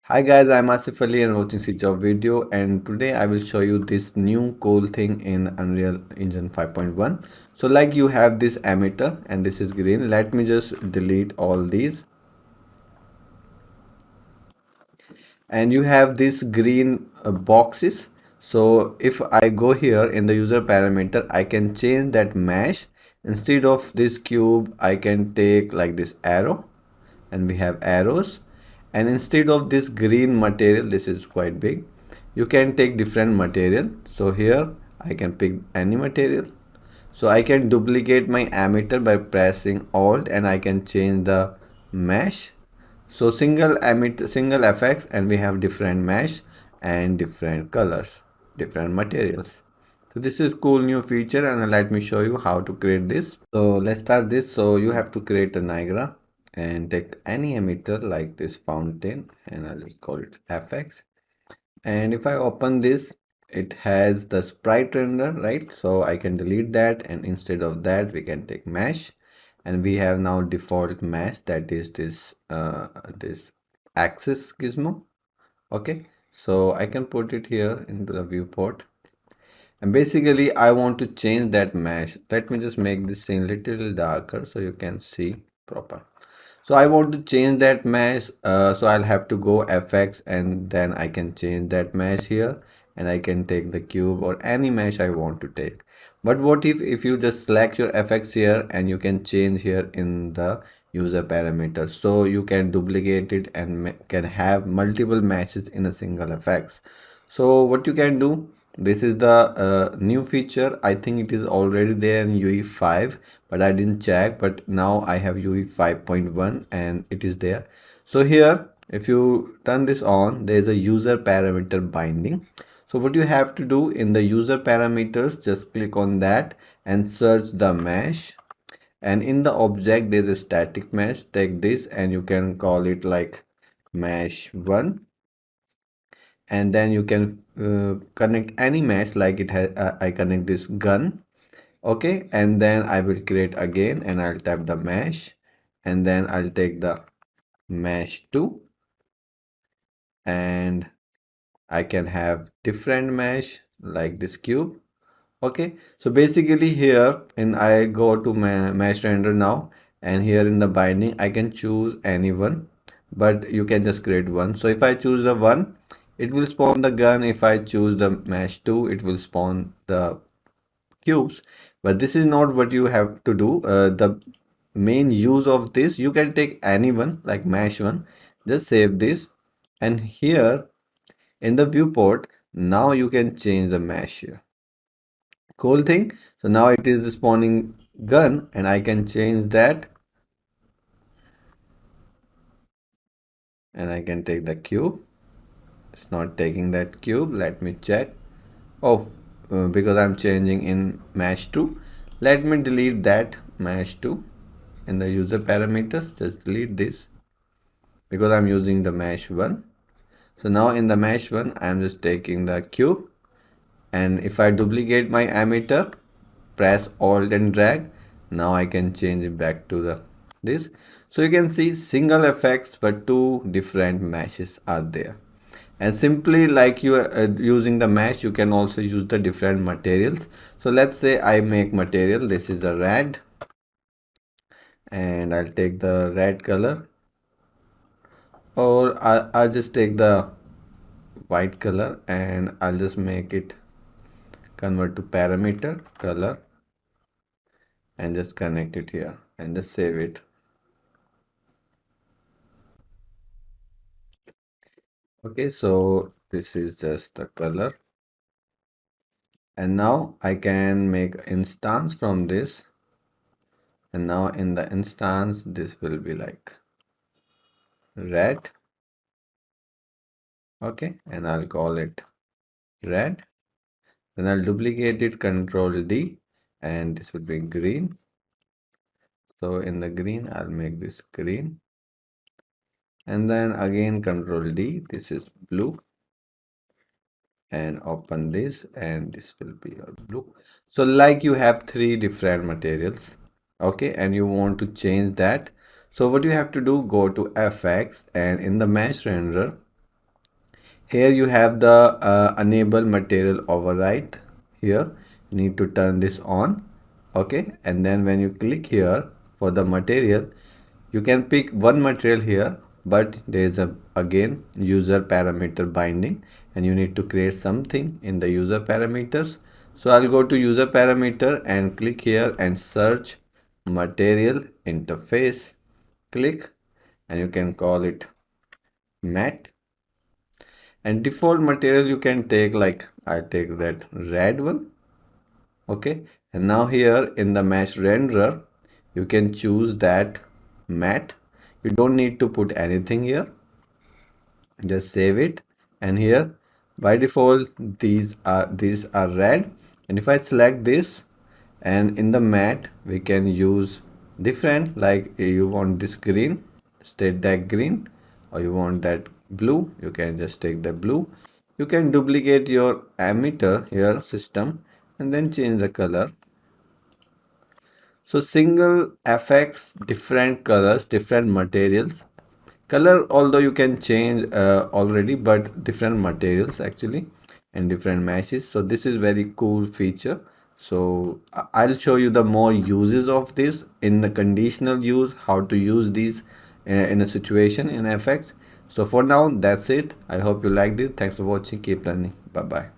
Hi guys, I'm Asif Ali and watching CGHOW video, and today I will show you this new cool thing in Unreal Engine 5.1. So like you have this emitter and this is green. Let me just delete all these, and you have these green boxes. So if I go here in the user parameter, I can change that mesh. Instead of this cube, I can take like this arrow, and we have arrows. And instead of this green material, this is quite big, you can take different material. So here I can pick any material. So I can duplicate my emitter by pressing alt, and I can change the mesh. So single effects, and we have different mesh and different colors, different materials. So this is cool new feature, and let me show you how to create this. So let's start this. So you have to create a Niagara and take any emitter like this fountain, and I'll just call it FX. And if I open this, it has the sprite render, right? So I can delete that, and instead of that we can take mesh, and we have now default mesh, that is this axis gizmo. Okay, so I can put it here into the viewport, and basically I want to change that mesh. Let me just make this thing little darker so you can see proper. So I want to change that mesh, so I'll have to go FX, and then I can change that mesh here, and I can take the cube or any mesh I want to take. But what if you just select your FX here, and you can change here in the user parameter, so you can duplicate it and can have multiple meshes in a single FX. So what you can do, this is the new feature. I think it is already there in UE 5, but I didn't check. But now I have UE 5.1 and it is there. So here, if you turn this on, there is a user parameter binding. So what you have to do in the user parameters, just click on that and search the mesh. And in the object, there's a static mesh. Take this and you can call it like mesh 1, and then you can connect any mesh like it has. I connect this gun. Okay, and then I will create again, and I'll tap the mesh, and then I'll take the mesh 2, and I can have different mesh like this cube. Okay, so basically here, and I go to mesh render now, and here in the binding I can choose any one, but you can just create one. So if I choose the one, it will spawn the gun. If I choose the mesh 2, it will spawn the cubes. But this is not what you have to do. The main use of this, you can take any one like mesh 1, just save this, and here in the viewport, now you can change the mesh here. Cool thing. So now it is spawning gun, and I can change that, and I can take the cube. It's not taking that cube. Let me check. Oh, because I'm changing in mesh 2. Let me delete that mesh 2 in the user parameters. Just delete this because I'm using the mesh 1. So now in the mesh 1, I'm just taking the cube, and if I duplicate my emitter, press alt and drag, now I can change it back to the this. So you can see single effects, but two different meshes are there. And simply like you are using the mesh, you can also use the different materials. So let's say I make material, this is the red, and I'll take the red color, or I'll just take the white color, and I'll just make it convert to parameter color, and just connect it here and just save it. Okay, so this is just the color, and now I can make instance from this, and now in the instance this will be like red. Okay, and I'll call it red, then I'll duplicate it, control D, and this will be green. So in the green, I'll make this green, and then again control D, this is blue, and open this, and this will be your blue. So like you have three different materials, okay, and you want to change that. So what you have to do, go to FX, and in the mesh render, Here you have the enable material override. Here you need to turn this on. Okay, and then when you click here for the material, you can pick one material here, but there is a again user parameter binding, and you need to create something in the user parameters. So I'll go to user parameter and click here and search material interface. Click, and you can call it matte. And default material you can take, like I take that red one. Okay, and now here in the mesh renderer you can choose that matte. You don't need to put anything here, just save it. And here by default these are red, and if I select this, and in the matte we can use different, like you want this green, state that green, or you want that blue, you can just take the blue. You can duplicate your emitter here system and then change the color. So single affects different colors, different materials. Color, although you can change already, but different materials actually and different meshes. So this is very cool feature. So I'll show you the more uses of this in the conditional use, how to use these in a situation in effects. So for now, that's it. I hope you liked it. Thanks for watching. Keep learning. Bye bye.